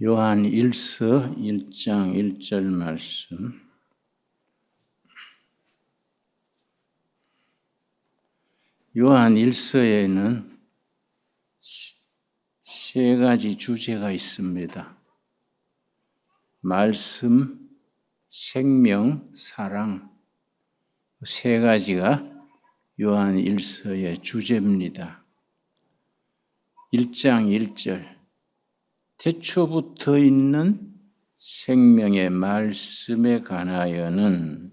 요한 1서 1장 1절 말씀. 요한 1서에는 세 가지 주제가 있습니다. 말씀, 생명, 사랑. 세 가지가 요한 1서의 주제입니다. 1장 1절. 태초부터 있는 생명의 말씀에 관하여는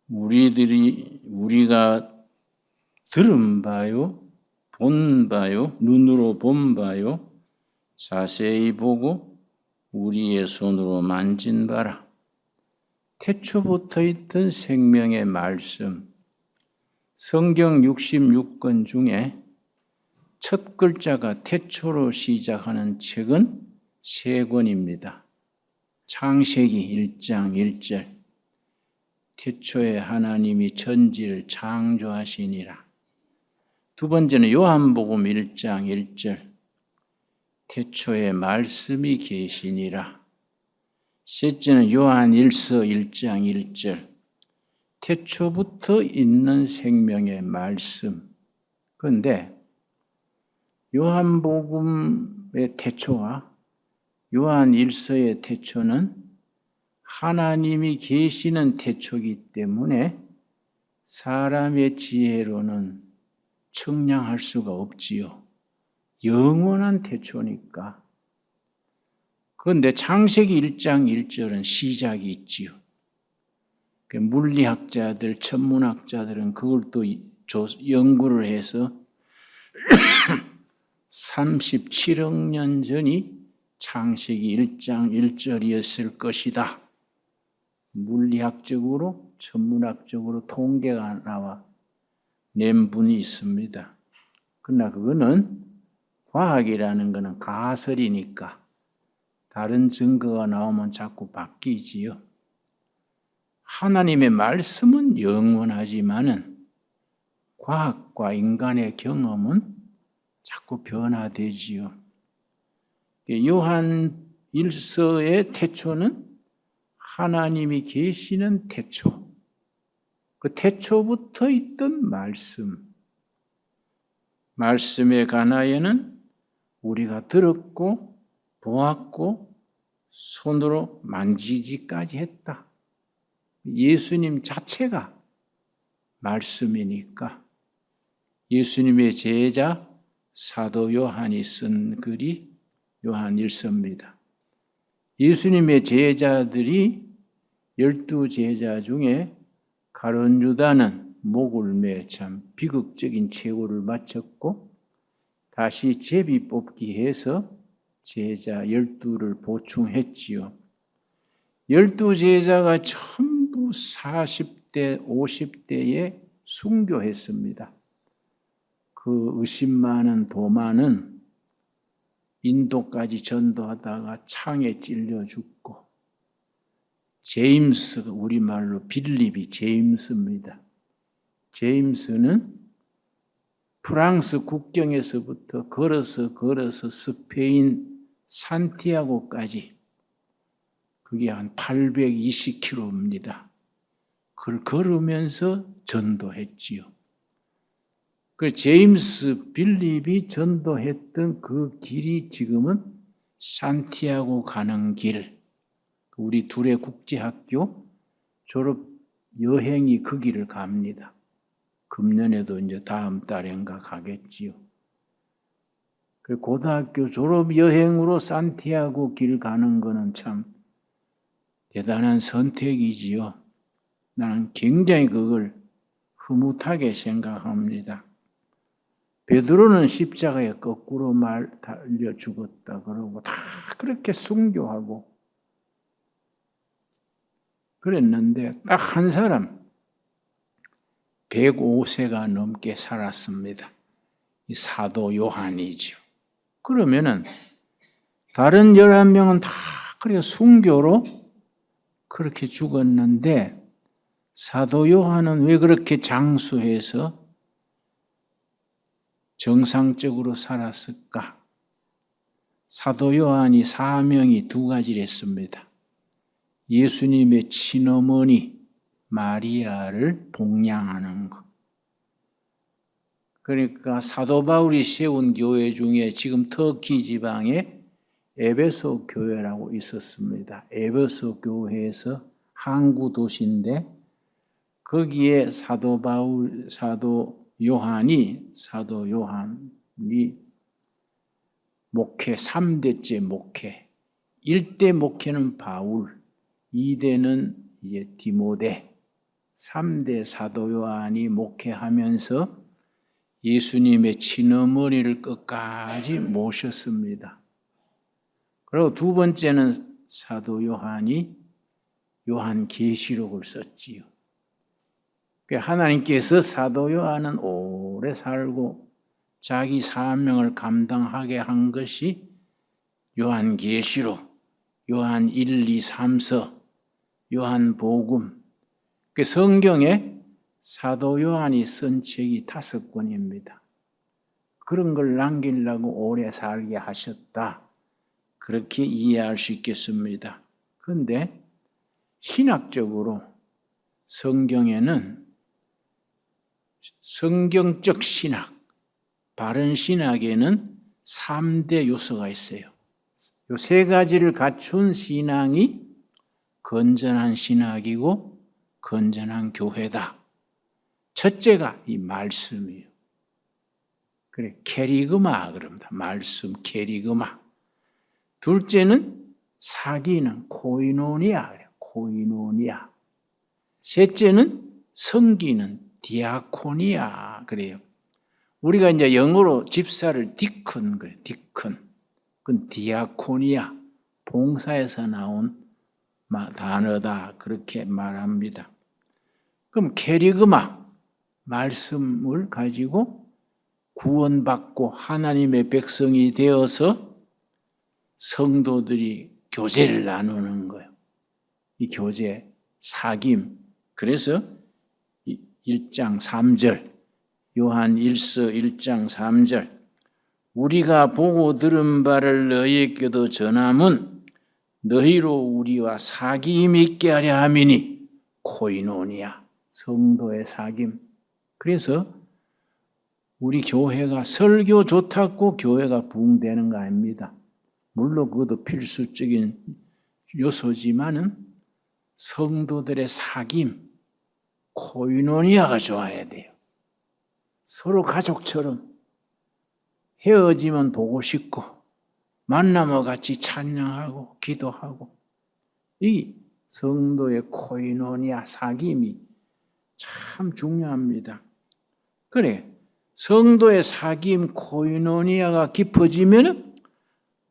우리가 들은 바요, 본 바요, 눈으로 본 바요, 자세히 보고 우리의 손으로 만진 바라. 태초부터 있던 생명의 말씀. 성경 66권 중에 첫 글자가 태초로 시작하는 책은 세 권입니다. 창세기 1장 1절. 태초에 하나님이 천지를 창조하시니라. 두 번째는 요한복음 1장 1절. 태초에 말씀이 계시니라. 셋째는 요한 1서 1장 1절. 태초부터 있는 생명의 말씀. 그런데 요한복음의 태초와 요한 1서의 태초는 하나님이 계시는 태초이기 때문에 사람의 지혜로는 측량할 수가 없지요. 영원한 태초니까. 그런데 창세기 1장 1절은 시작이 있지요. 물리학자들, 천문학자들은 그걸 또 연구를 해서 37억 년 전이 창세기 1장 1절이었을 것이다. 물리학적으로, 천문학적으로 통계가 나와 낸 분이 있습니다. 그러나 그거는 과학이라는 것은 가설이니까 다른 증거가 나오면 자꾸 바뀌지요. 하나님의 말씀은 영원하지만은 과학과 인간의 경험은 자꾸 변화되지요. 요한 1서의 태초는 하나님이 계시는 태초. 그 태초부터 있던 말씀. 말씀에 관하여는 우리가 들었고 보았고 손으로 만지기까지 했다. 예수님 자체가 말씀이니까 예수님의 제자 사도 요한이 쓴 글이 요한 1서입니다. 예수님의 제자들이 12제자 중에 가룟 유다는 목을 매 참 비극적인 최후를 마쳤고 다시 제비 뽑기 해서 제자 12를 보충했지요. 12제자가 전부 40대, 50대에 순교했습니다. 그 의심 많은 도마는 인도까지 전도하다가 창에 찔려 죽고, 제임스, 우리말로 빌립이 제임스입니다. 제임스는 프랑스 국경에서부터 걸어서 스페인 산티아고까지, 그게 한 820km입니다. 그걸 걸으면서 전도했지요. 그 제임스 빌립이 전도했던 그 길이 지금은 산티아고 가는 길, 우리 둘의 국제학교 졸업 여행이 그 길을 갑니다. 금년에도 이제 다음 달인가 가겠지요. 그 고등학교 졸업 여행으로 산티아고 길 가는 거는 참 대단한 선택이지요. 나는 굉장히 그걸 흐뭇하게 생각합니다. 베드로는 십자가에 거꾸로 달려 죽었다 그러고 다 그렇게 순교하고 그랬는데 딱 한 사람 105세가 넘게 살았습니다. 이 사도 요한이죠. 그러면은 다른 11명은 다 그렇게 순교로 그렇게 죽었는데 사도 요한은 왜 그렇게 장수해서 정상적으로 살았을까? 사도 요한이 사명이 두 가지를 했습니다. 예수님의 친어머니 마리아를 복양하는 것. 그러니까 사도 바울이 세운 교회 중에 지금 터키 지방에 에베소 교회라고 있었습니다. 에베소 교회에서 항구 도시인데 거기에 사도 요한이 목회 3대째 목회. 1대 목회는 바울, 2대는 이제 디모데, 3대 사도 요한이 목회하면서 예수님의 친어머니를 끝까지 모셨습니다. 그리고 두 번째는 사도 요한이 요한계시록을 썼지요. 하나님께서 사도 요한은 오래 살고 자기 사명을 감당하게 한 것이 요한계시록, 요한 1, 2, 3서, 요한복음. 성경에 사도 요한이 쓴 책이 5권입니다. 그런 걸 남기려고 오래 살게 하셨다. 그렇게 이해할 수 있겠습니다. 그런데 신학적으로 성경에는 성경적 신학, 바른 신학에는 3대 요소가 있어요. 이 3가지를 갖춘 신앙이 건전한 신학이고 건전한 교회다. 첫째가 이 말씀이에요. 그래, 캐리그마 그럽니다. 말씀, 캐리그마. 둘째는 사기는 코이노니아, 코이노니아. 셋째는 성기는 디아코니아 그래요. 우리가 이제 영어로 집사를 디큰 그래, 디큰. 그건 디아코니아, 봉사에서 나온 단어다 그렇게 말합니다. 그럼 캐리그마, 말씀을 가지고 구원받고 하나님의 백성이 되어서 성도들이 교제를 나누는 거예요. 이 교제, 사귐. 그래서 1장 3절, 요한 1서 1장 3절, 우리가 보고 들은 바를 너희에게도 전함은 너희로 우리와 사귐 있게 하려 함이니 코이노니아, 성도의 사귐. 그래서 우리 교회가 설교 좋다고 교회가 부흥되는 거 아닙니다. 물론 그것도 필수적인 요소지만은 성도들의 사귐, 코이노니아가 좋아야 돼요. 서로 가족처럼 헤어지면 보고 싶고 만나면 같이 찬양하고 기도하고 이 성도의 코이노니아 사귐이 참 중요합니다. 그래, 성도의 사귐 코이노니아가 깊어지면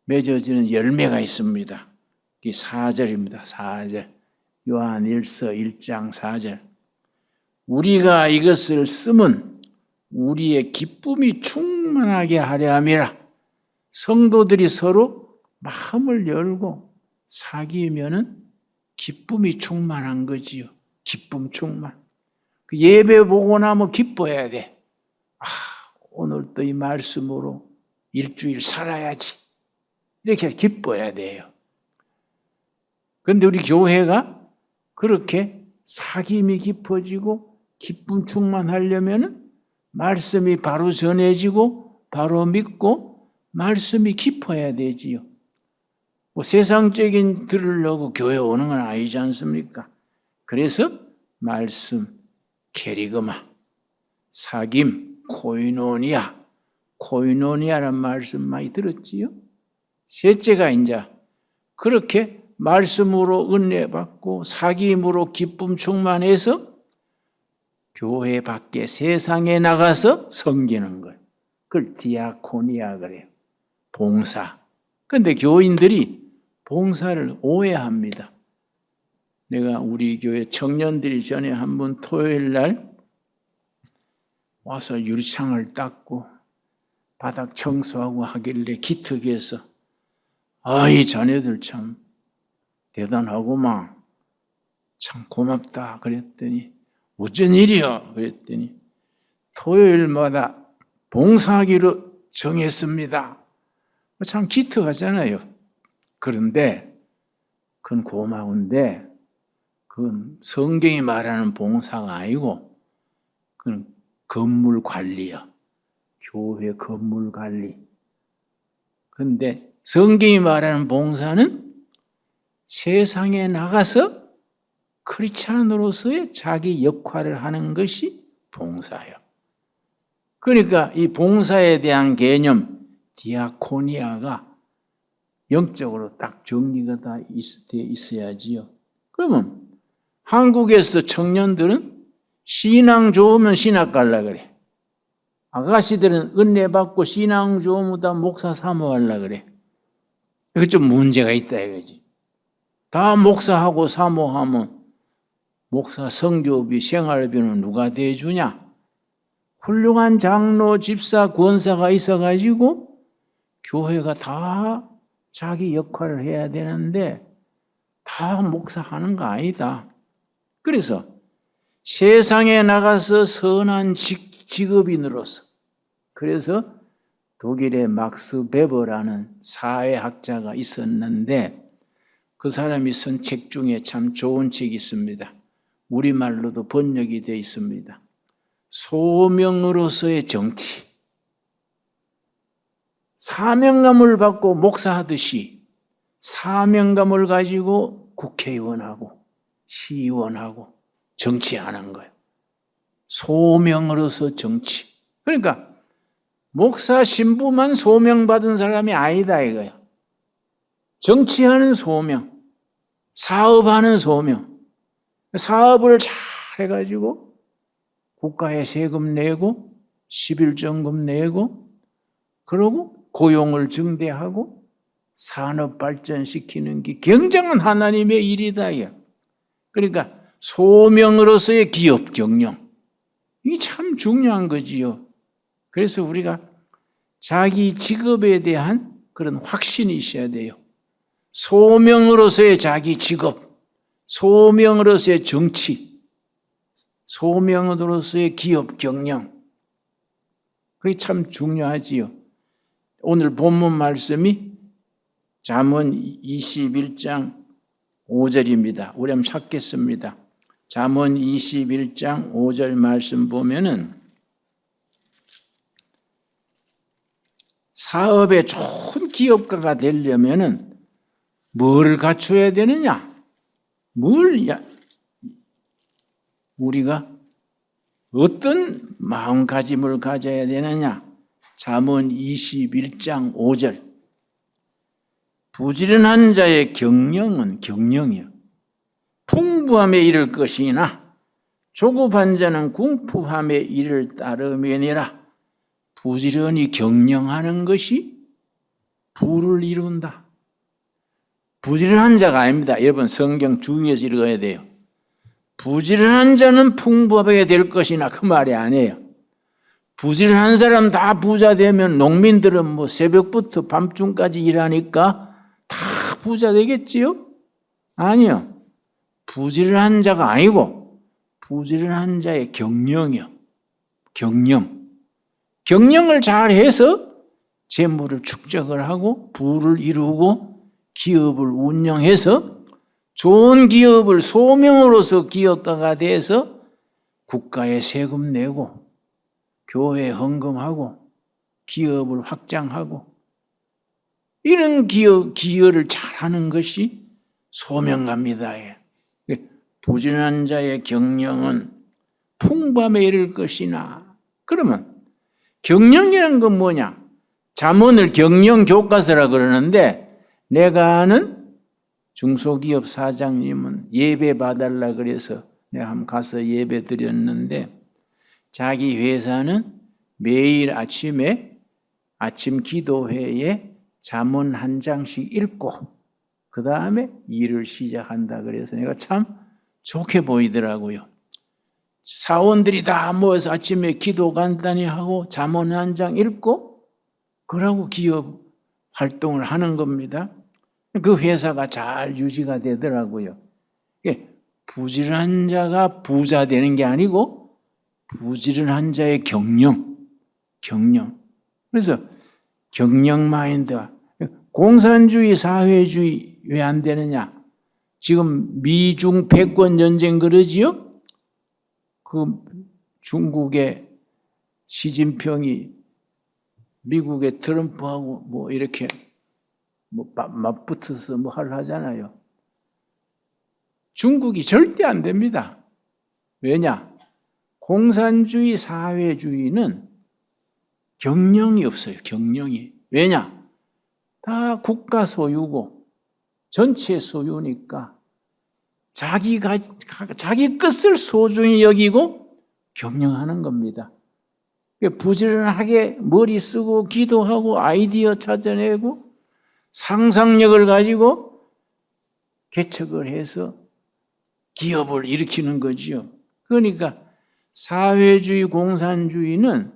맺어지는 열매가 있습니다. 이 4절입니다. 4절. 요한 1서 1장 4절. 우리가 이것을 쓰면 우리의 기쁨이 충만하게 하려 함이라. 성도들이 서로 마음을 열고 사귀면은 기쁨이 충만한 거지요. 기쁨 충만. 예배 보고 나면 기뻐해야 돼. 오늘 또 이 말씀으로 일주일 살아야지. 이렇게 기뻐해야 돼요. 그런데 우리 교회가 그렇게 사귐이 깊어지고 기쁨 충만하려면 말씀이 바로 전해지고 바로 믿고 말씀이 깊어야 되지요. 세상적인 들으려고 교회 오는 건 아니지 않습니까? 그래서 말씀, 캐리그마, 사귐, 코이노니아라는 말씀 많이 들었지요? 셋째가 이제 그렇게 말씀으로 은혜 받고 사귐으로 기쁨 충만해서 교회 밖에 세상에 나가서 섬기는 것. 그걸 디아코니아 그래요. 봉사. 그런데 교인들이 봉사를 오해합니다. 내가 우리 교회 청년들이 전에 한번 토요일 날 와서 유리창을 닦고 바닥 청소하고 하길래 기특해서 이 자네들 참 대단하구만. 참 고맙다 그랬더니 어쩐 일이야 그랬더니 토요일마다 봉사하기로 정했습니다. 참 기특하잖아요. 그런데 그건 고마운데 그건 성경이 말하는 봉사가 아니고 그건 건물 관리야. 교회 건물 관리. 그런데 성경이 말하는 봉사는 세상에 나가서 크리스찬으로서의 자기 역할을 하는 것이 봉사예요. 그러니까 이 봉사에 대한 개념, 디아코니아가 영적으로 딱 정리가 다 되어 있어야지요. 그러면 한국에서 청년들은 신앙 좋으면 신학 갈라 그래. 아가씨들은 은혜 받고 신앙 좋으면 다 목사 사모하려 그래. 이거 좀 문제가 있다 이거지. 다 목사하고 사모하면 목사 성교비, 생활비는 누가 대주냐? 훌륭한 장로, 집사, 권사가 있어가지고 교회가 다 자기 역할을 해야 되는데 다 목사하는 거 아니다. 그래서 세상에 나가서 선한 직업인으로서 그래서 독일의 막스 베버라는 사회학자가 있었는데 그 사람이 쓴 책 중에 참 좋은 책이 있습니다. 우리말로도 번역이 되어 있습니다. 소명으로서의 정치. 사명감을 받고 목사하듯이 사명감을 가지고 국회의원하고 시의원하고 정치하는 거예요. 소명으로서 정치. 그러니까 목사 신부만 소명받은 사람이 아니다 이거야. 정치하는 소명, 사업하는 소명. 사업을 잘 해가지고 국가에 세금 내고 11정금 내고 그러고 고용을 증대하고 산업 발전시키는 게 굉장한 하나님의 일이다. 그러니까 소명으로서의 기업 경영. 이게 참 중요한 거지요. 그래서 우리가 자기 직업에 대한 그런 확신이 있어야 돼요. 소명으로서의 자기 직업, 소명으로서의 정치, 소명으로서의 기업 경영. 그게 참 중요하지요. 오늘 본문 말씀이 잠언 21장 5절입니다. 우리 한번 찾겠습니다. 잠언 21장 5절 말씀 보면은 사업에 좋은 기업가가 되려면은 뭘 갖춰야 되느냐? 우리가 어떤 마음가짐을 가져야 되느냐? 잠언 21장 5절. 부지런한 자의 경영은 경영이요. 풍부함에 이를 것이나 조급한 자는 궁핍함에 이를 따르면이라. 부지런히 경영하는 것이 부를 이룬다. 부지런한 자가 아닙니다. 여러분 성경 주의해서 읽어야 돼요. 부지런한 자는 풍부하게 될 것이나 그 말이 아니에요. 부지런한 사람 다 부자 되면 농민들은 뭐 새벽부터 밤중까지 일하니까 다 부자 되겠지요? 아니요. 부지런한 자가 아니고 부지런한 자의 경영이요. 경영을 잘 해서 재물을 축적을 하고 부를 이루고 기업을 운영해서 좋은 기업을 소명으로서 기업가가 돼서 국가에 세금 내고 교회에 헌금하고 기업을 확장하고 이런 기여를 잘하는 것이 소명갑니다. 부지런한 자의 경영은 풍부함에 이를 것이나. 그러면 경영이라는 건 뭐냐? 잠언을 경영 교과서라 그러는데 내가 아는 중소기업 사장님은 예배 봐달라 그래서 내가 한번 가서 예배 드렸는데 자기 회사는 매일 아침에 아침 기도회에 잠언 한 장씩 읽고 그 다음에 일을 시작한다 그래서 내가 참 좋게 보이더라고요. 사원들이 다 모여서 아침에 기도 간단히 하고 잠언 한 장 읽고 그러고 기업 활동을 하는 겁니다. 그 회사가 잘 유지가 되더라고요. 부지런한 자가 부자 되는 게 아니고 부지런한 자의 경영. 그래서 경영 마인드가 공산주의, 사회주의 왜 안 되느냐? 지금 미중 패권 전쟁 그러지요? 그 중국의 시진핑이 미국의 트럼프하고 뭐 이렇게 뭐 맞붙어서 뭐 하잖아요. 중국이 절대 안 됩니다. 왜냐? 공산주의, 사회주의는 경영이 없어요. 경영이. 왜냐? 다 국가 소유고 전체 소유니까 자기 것을 소중히 여기고 경영하는 겁니다. 부지런하게 머리 쓰고 기도하고 아이디어 찾아내고 상상력을 가지고 개척을 해서 기업을 일으키는 거지요. 그러니까 사회주의, 공산주의는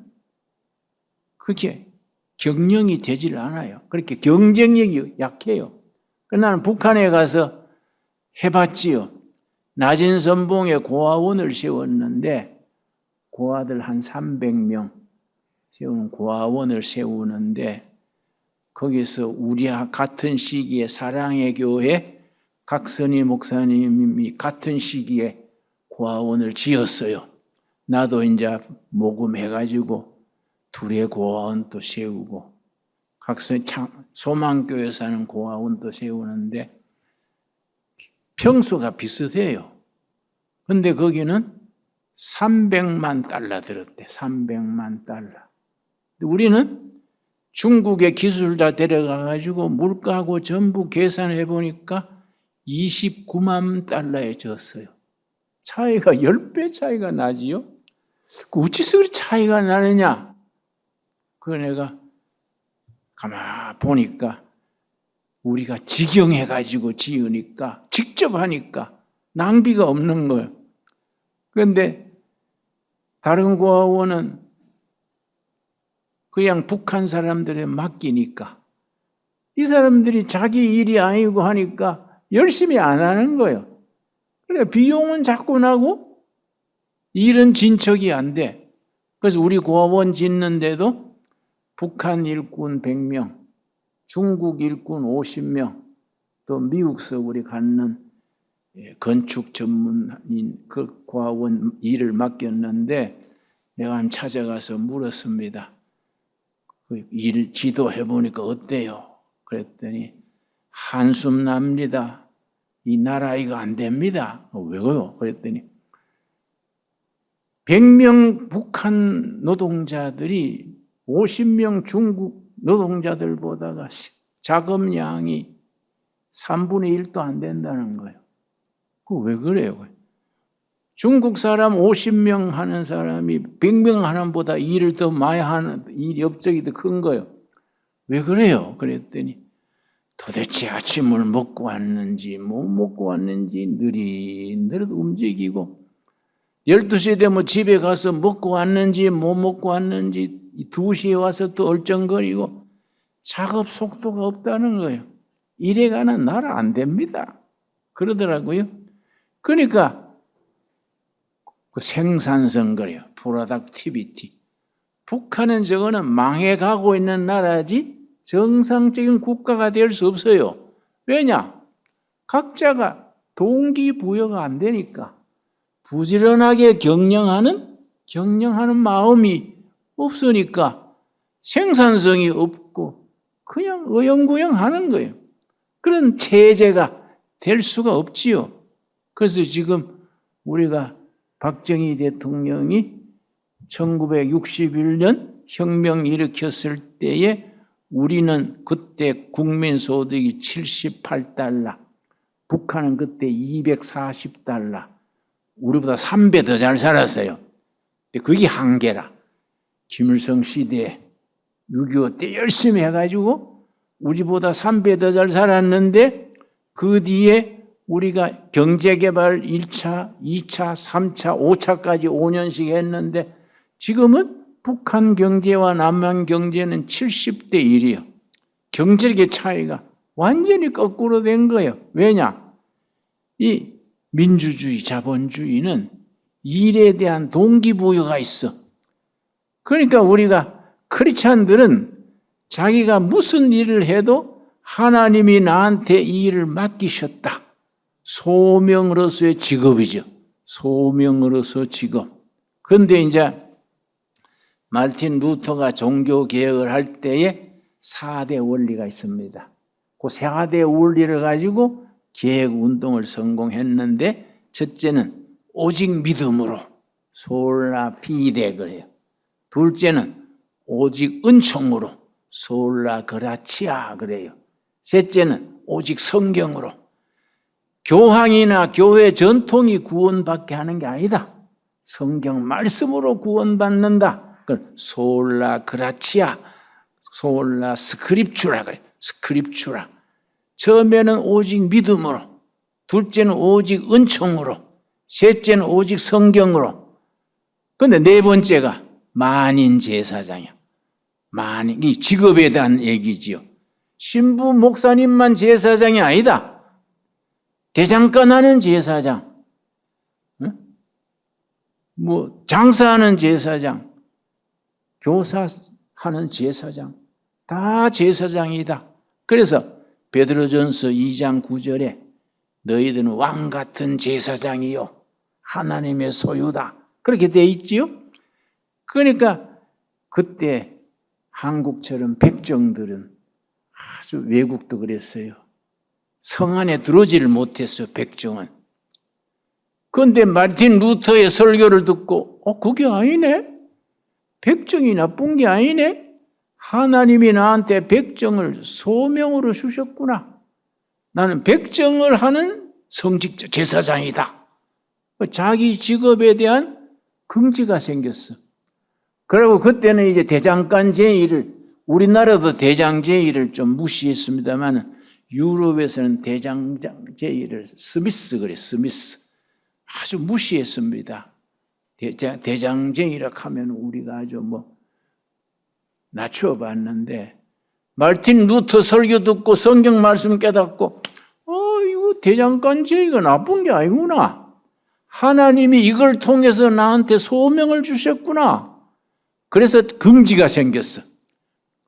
그게 경영이 되질 않아요. 그렇게 경쟁력이 약해요. 나는 북한에 가서 해봤지요. 낮은 선봉에 고아원을 세웠는데 고아들 한 300명 세우는 고아원을 세우는데 거기서 우리 같은 시기에 사랑의 교회 각선희 목사님이 같은 시기에 고아원을 지었어요. 나도 이제 모금해가지고 둘의 고아원도 세우고 각선희 소망교회 사는 고아원도 세우는데 평수가 비슷해요. 근데 거기는 300만 달러 들었대. 300만 달러. 우리는 중국의 기술자 데려가가지고 물가하고 전부 계산해 보니까 29만 달러에 졌어요. 차이가 10배 차이가 나지요? 어째서 그렇게 차이가 나느냐? 그 내가 가만 보니까 우리가 직영해가지고 지으니까 직접 하니까 낭비가 없는 거예요. 그런데 다른 고아원은 그냥 북한 사람들에 맡기니까 이 사람들이 자기 일이 아니고 하니까 열심히 안 하는 거예요. 그래 비용은 자꾸 나고 일은 진척이 안 돼. 그래서 우리 고아원 짓는데도 북한 일꾼 100명, 중국 일꾼 50명, 또 미국서 우리 갖는 건축 전문인 그 고아원 일을 맡겼는데 내가 한번 찾아가서 물었습니다. 그 일 지도해 보니까 어때요? 그랬더니 한숨 납니다. 이 나라 이거 안 됩니다. 왜요? 그랬더니 100명 북한 노동자들이 50명 중국 노동자들보다가 자금량이 3분의 1도 안 된다는 거예요. 그 왜 그래요? 중국 사람 50명 하는 사람이 100명 하는 보다 일을 더 많이 하는 일 업적이 더 큰 거예요. 왜 그래요? 그랬더니 도대체 아침을 먹고 왔는지 못 먹고 왔는지 느릿느릿 움직이고 12시 되면 집에 가서 먹고 왔는지 못 먹고 왔는지 2시에 와서 또 얼쩡거리고 작업 속도가 없다는 거예요. 이래가는 나라 안 됩니다. 그러더라고요. 그러니까 그 생산성 그래요. 프로덕티비티. 북한은 저거는 망해가고 있는 나라지 정상적인 국가가 될 수 없어요. 왜냐? 각자가 동기부여가 안 되니까 부지런하게 경영하는 마음이 없으니까 생산성이 없고 그냥 어영부영 하는 거예요. 그런 체제가 될 수가 없지요. 그래서 지금 우리가 박정희 대통령이 1961년 혁명 일으켰을 때에 우리는 그때 국민소득이 78달러, 북한은 그때 240달러, 우리보다 3배 더 잘 살았어요. 근데 그게 한계라. 김일성 시대에 6.25 때 열심히 해가지고 우리보다 3배 더 잘 살았는데 그 뒤에 우리가 경제개발 1차, 2차, 3차, 5차까지 5년씩 했는데 지금은 북한 경제와 남한 경제는 70대 1이에요. 경제력의 차이가 완전히 거꾸로 된 거예요. 왜냐? 이 민주주의, 자본주의는 일에 대한 동기부여가 있어. 그러니까 우리가 크리스찬들은 자기가 무슨 일을 해도 하나님이 나한테 이 일을 맡기셨다. 소명으로서의 직업이죠. 소명으로서 직업. 그런데 이제 마르틴 루터가 종교개혁을 할 때에 4대 원리가 있습니다. 그 4대 원리를 가지고 개혁운동을 성공했는데, 첫째는 오직 믿음으로, 솔라 피데 그래요. 둘째는 오직 은총으로, 솔라 그라치아 그래요. 셋째는 오직 성경으로. 교황이나 교회 전통이 구원받게 하는 게 아니다. 성경 말씀으로 구원받는다. 그걸 솔라 그라치아, 솔라 스크립추라 그래. 스크립추라. 처음에는 오직 믿음으로, 둘째는 오직 은총으로, 셋째는 오직 성경으로. 그런데 네 번째가 만인 제사장이야. 만인, 이 직업에 대한 얘기지요. 신부 목사님만 제사장이 아니다. 대장간 하는 제사장, 뭐 장사하는 제사장, 교사하는 제사장, 다 제사장이다. 그래서 베드로전서 2장 9절에 너희들은 왕 같은 제사장이요 하나님의 소유다. 그렇게 돼 있지요. 그러니까 그때 한국처럼 백정들은, 아주 외국도 그랬어요. 성 안에 들어오지를 못했어요, 백정은. 그런데 마르틴 루터의 설교를 듣고 그게 아니네? 백정이 나쁜 게 아니네? 하나님이 나한테 백정을 소명으로 주셨구나. 나는 백정을 하는 성직자 제사장이다. 자기 직업에 대한 긍지가 생겼어. 그리고 그때는 이제 대장간 제의를, 우리나라도 대장 제의를 좀 무시했습니다만 유럽에서는 대장 제의를 스미스 그래, 스미스. 아주 무시했습니다. 대장 제의라 하면 우리가 아주 낮춰봤는데, 마르틴 루터 설교 듣고 성경 말씀 깨닫고 이거 대장간 제의가 나쁜 게 아니구나. 하나님이 이걸 통해서 나한테 소명을 주셨구나. 그래서 긍지가 생겼어.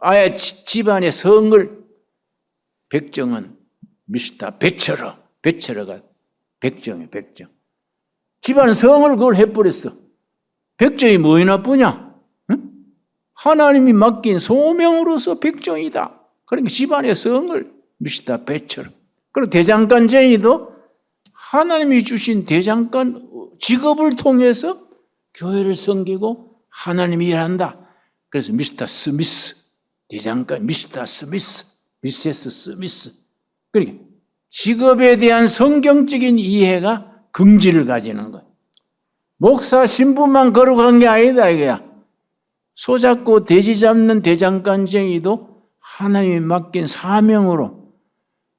아예 집안의 성을, 백정은 미스터 베처러가 백정이에요, 백정. 집안 성을 그걸 해버렸어. 백정이 뭐이 나쁘냐? 응? 하나님이 맡긴 소명으로서 백정이다. 그러니까 집안의 성을 미스터 베처러. 그리고 대장간 제의도 하나님이 주신 대장간 직업을 통해서 교회를 섬기고 하나님이 일한다. 그래서 미스터 스미스, 대장간 미스터 스미스, 미세스 스미스. 그러니까 직업에 대한 성경적인 이해가 긍지를 가지는 거예요. 목사 신부만 거룩한 게 아니다 이거야. 소잡고 돼지 잡는 대장간쟁이도 하나님이 맡긴 사명으로,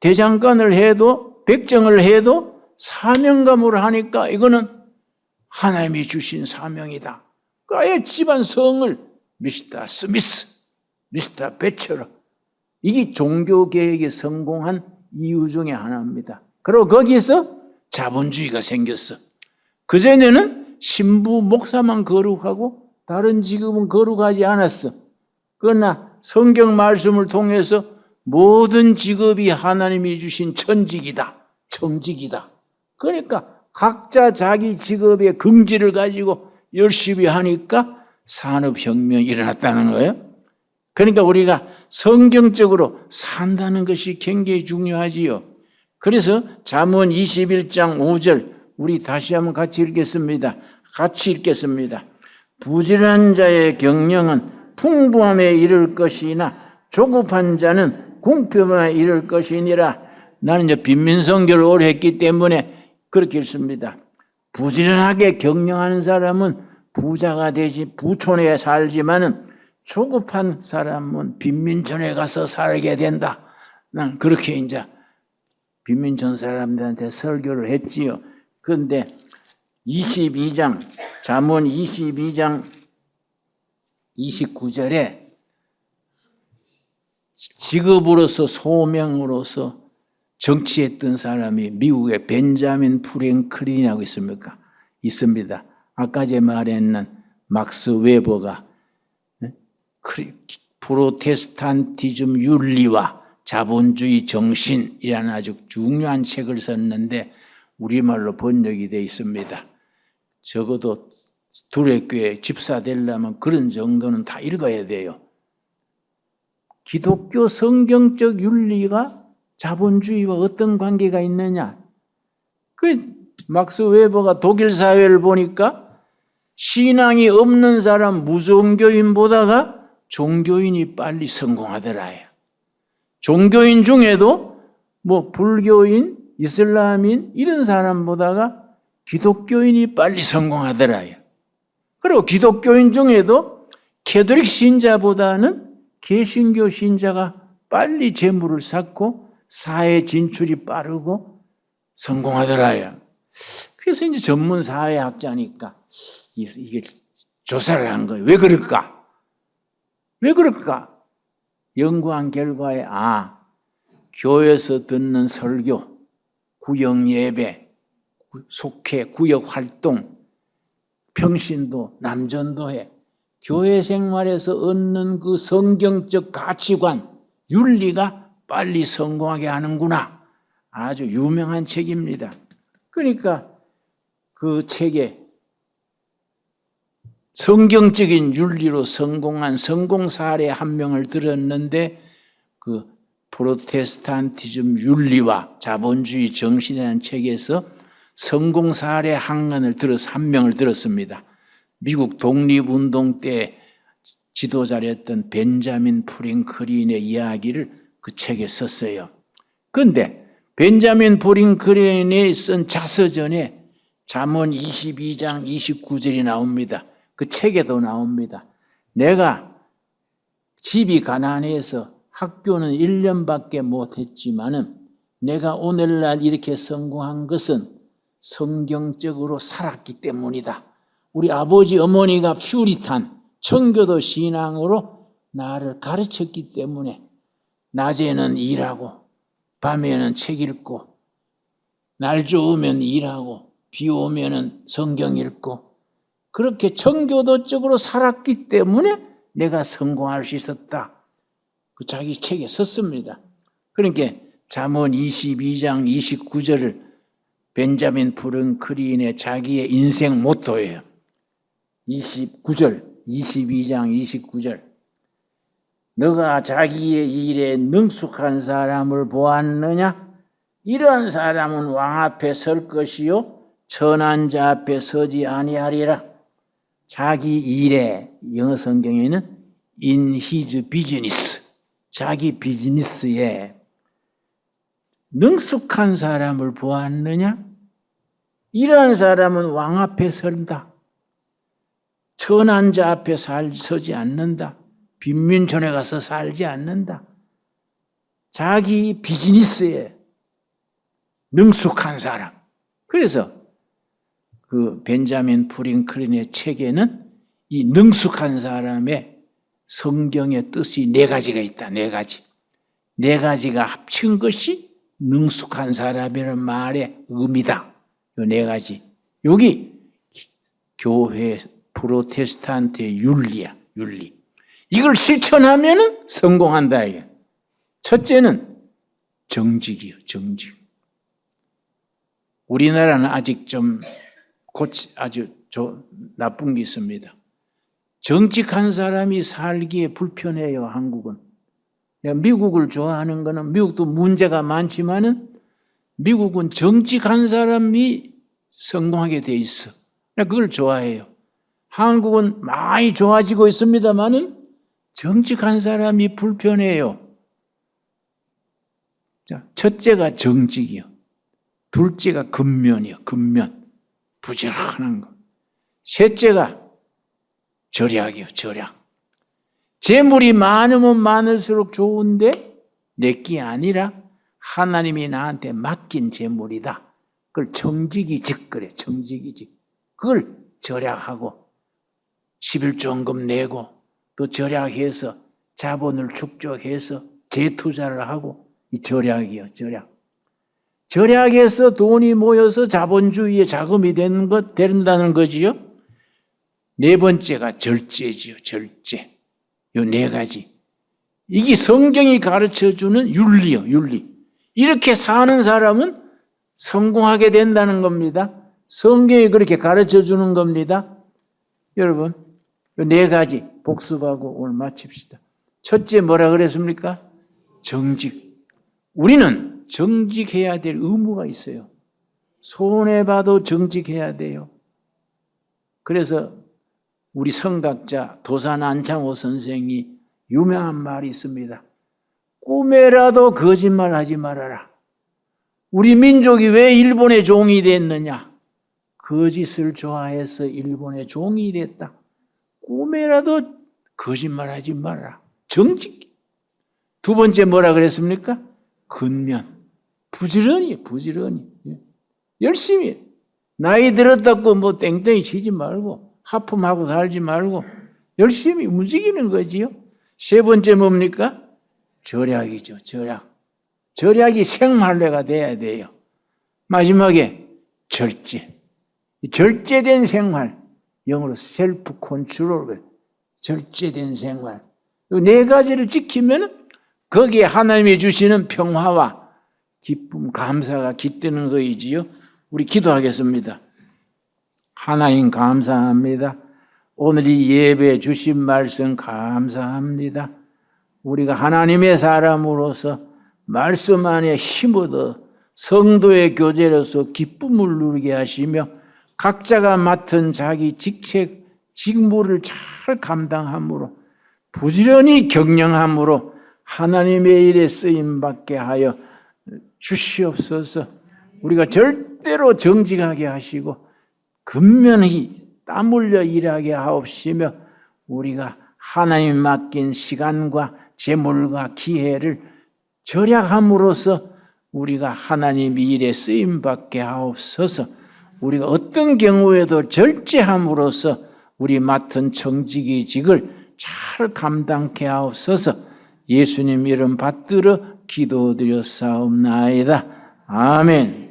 대장간을 해도 백정을 해도 사명감으로 하니까 이거는 하나님이 주신 사명이다. 아예 집안 성을 미스터 스미스, 미스터 베처러. 이게 종교개혁에 성공한 이유 중에 하나입니다. 그리고 거기서 자본주의가 생겼어. 그전에는 신부 목사만 거룩하고 다른 직업은 거룩하지 않았어. 그러나 성경 말씀을 통해서 모든 직업이 하나님이 주신 천직이다, 청직이다. 그러니까 각자 자기 직업의 긍지를 가지고 열심히 하니까 산업혁명이 일어났다는 거예요. 그러니까 우리가 성경적으로 산다는 것이 굉장히 중요하지요. 그래서 잠언 21장 5절 우리 다시 한번 같이 읽겠습니다. 부지런한 자의 경영은 풍부함에 이를 것이나 조급한 자는 궁핍함에 이를 것이니라. 나는 이제 빈민선교를 오래 했기 때문에 그렇게 읽습니다. 부지런하게 경영하는 사람은 부자가 되지 부촌에 살지만은 조급한 사람은 빈민촌에 가서 살게 된다. 난 그렇게 이제 빈민촌 사람들한테 설교를 했지요. 그런데 22장, 잠언 22장 29절에 직업으로서 소명으로서 정치했던 사람이 미국의 벤자민 프랭클린이라고 있습니다. 아까 제 말했는 막스 웨버가 프로테스탄티즘 윤리와 자본주의 정신이라는 아주 중요한 책을 썼는데 우리말로 번역이 되어 있습니다. 적어도 두레교회 집사 되려면 그런 정도는 다 읽어야 돼요. 기독교 성경적 윤리가 자본주의와 어떤 관계가 있느냐? 막스 웨버가 독일 사회를 보니까 신앙이 없는 사람 무종교인보다가 종교인이 빨리 성공하더라요. 종교인 중에도 불교인, 이슬람인 이런 사람보다가 기독교인이 빨리 성공하더라요. 그리고 기독교인 중에도 캐톨릭 신자보다는 개신교 신자가 빨리 재물을 쌓고 사회 진출이 빠르고 성공하더라요. 그래서 이제 전문 사회학자니까 이게 조사를 한 거예요. 왜 그럴까? 왜 그럴까? 연구한 결과에 교회에서 듣는 설교, 구역 예배, 속회, 구역 활동, 평신도, 남전도회, 교회 생활에서 얻는 그 성경적 가치관, 윤리가 빨리 성공하게 하는구나. 아주 유명한 책입니다. 그러니까 그 책에 성경적인 윤리로 성공한 성공 사례 한 명을 들었는데 그 프로테스탄티즘 윤리와 자본주의 정신이라는 책에서 성공 사례 한 명을 들었습니다. 미국 독립운동 때 지도자를 했던 벤자민 프랭클린의 이야기를 그 책에 썼어요. 그런데 벤자민 프랭클린이 쓴 자서전에 잠언 22장 29절이 나옵니다. 그 책에도 나옵니다. 내가 집이 가난해서 학교는 1년밖에 못했지만은 내가 오늘날 이렇게 성공한 것은 성경적으로 살았기 때문이다. 우리 아버지 어머니가 퓨리탄 청교도 신앙으로 나를 가르쳤기 때문에 낮에는 일하고 밤에는 책 읽고 날 좋으면 일하고 비 오면은 성경 읽고 그렇게 청교도적으로 살았기 때문에 내가 성공할 수 있었다. 그 자기 책에 썼습니다. 그러니까 잠언 22장 29절을 벤자민 프랭클린의 자기의 인생 모토예요. 22장 29절. 너가 자기의 일에 능숙한 사람을 보았느냐? 이런 사람은 왕 앞에 설 것이요 천한 자 앞에 서지 아니하리라. 자기 일에, 영어 성경에는 in his business, 자기 비즈니스에 능숙한 사람을 보았느냐? 이런 사람은 왕 앞에 선다. 천한 자 앞에 서지 않는다. 빈민촌에 가서 살지 않는다. 자기 비즈니스에 능숙한 사람. 그래서 그 벤자민 프랭클린의 책에는 이 능숙한 사람의 성경의 뜻이 4가지가 있다. 4가지. 4가지가 합친 것이 능숙한 사람이라는 말의 의미다. 이 4가지. 여기 교회 프로테스탄트의 윤리야. 윤리. 이걸 실천하면 성공한다. 이게. 첫째는 정직이요. 정직. 우리나라는 아직 좀 아주 나쁜 게 있습니다. 정직한 사람이 살기에 불편해요. 한국은. 내가 미국을 좋아하는 거는 미국도 문제가 많지만은 미국은 정직한 사람이 성공하게 돼 있어. 내가 그걸 좋아해요. 한국은 많이 좋아지고 있습니다만은 정직한 사람이 불편해요. 자, 첫째가 정직이요. 둘째가 근면이요. 근면. 부지런한 거. 셋째가 절약이요. 절약. 재물이 많으면 많을수록 좋은데 내게 아니라 하나님이 나한테 맡긴 재물이다. 그걸 정직이직 그래. 정직이직. 그걸 절약하고 11조원금 내고 또 절약해서 자본을 축적해서 재투자를 하고 이 절약이요. 절약. 절약해서 돈이 모여서 자본주의의 자금이 된다는 거지요. 4번째가 절제지요. 절제. 요 4가지. 이게 성경이 가르쳐주는 윤리요, 윤리. 이렇게 사는 사람은 성공하게 된다는 겁니다. 성경이 그렇게 가르쳐주는 겁니다. 여러분, 네 가지 복습하고 오늘 마칩시다. 첫째 뭐라 그랬습니까? 정직. 우리는 정직해야 될 의무가 있어요. 손해봐도 정직해야 돼요. 그래서 우리 성각자 도산 안창호 선생이 유명한 말이 있습니다. 꿈에라도 거짓말하지 말아라. 우리 민족이 왜 일본의 종이 됐느냐? 거짓을 좋아해서 일본의 종이 됐다. 꿈에라도 거짓말하지 말아라. 정직. 두 번째 뭐라 그랬습니까? 근면. 부지런히. 열심히. 나이 들었다고 뭐 땡땡이 치지 말고 하품하고 살지 말고 열심히 움직이는 거지요. 세 번째 뭡니까? 절약이죠. 절약이 생활례가 돼야 돼요. 마지막에 절제. 절제된 생활. 영어로 셀프 컨트롤. 절제된 생활. 이 네 가지를 지키면 거기에 하나님이 주시는 평화와 기쁨, 감사가 깃드는 거이지요. 우리 기도하겠습니다. 하나님 감사합니다. 오늘 이 예배 주신 말씀 감사합니다. 우리가 하나님의 사람으로서 말씀 안에 힘 얻어 성도의 교제로서 기쁨을 누리게 하시며 각자가 맡은 자기 직책, 직무를 잘 감당함으로 부지런히 경영함으로 하나님의 일에 쓰임받게 하여 주시옵소서. 우리가 절대로 정직하게 하시고 근면히 땀 흘려 일하게 하옵시며 우리가 하나님 맡긴 시간과 재물과 기회를 절약함으로써 우리가 하나님 일에 쓰임받게 하옵소서. 우리가 어떤 경우에도 절제함으로써 우리 맡은 정직이직을 잘 감당케 하옵소서. 예수님 이름 받들어 기도드렸사옵나이다. 아멘.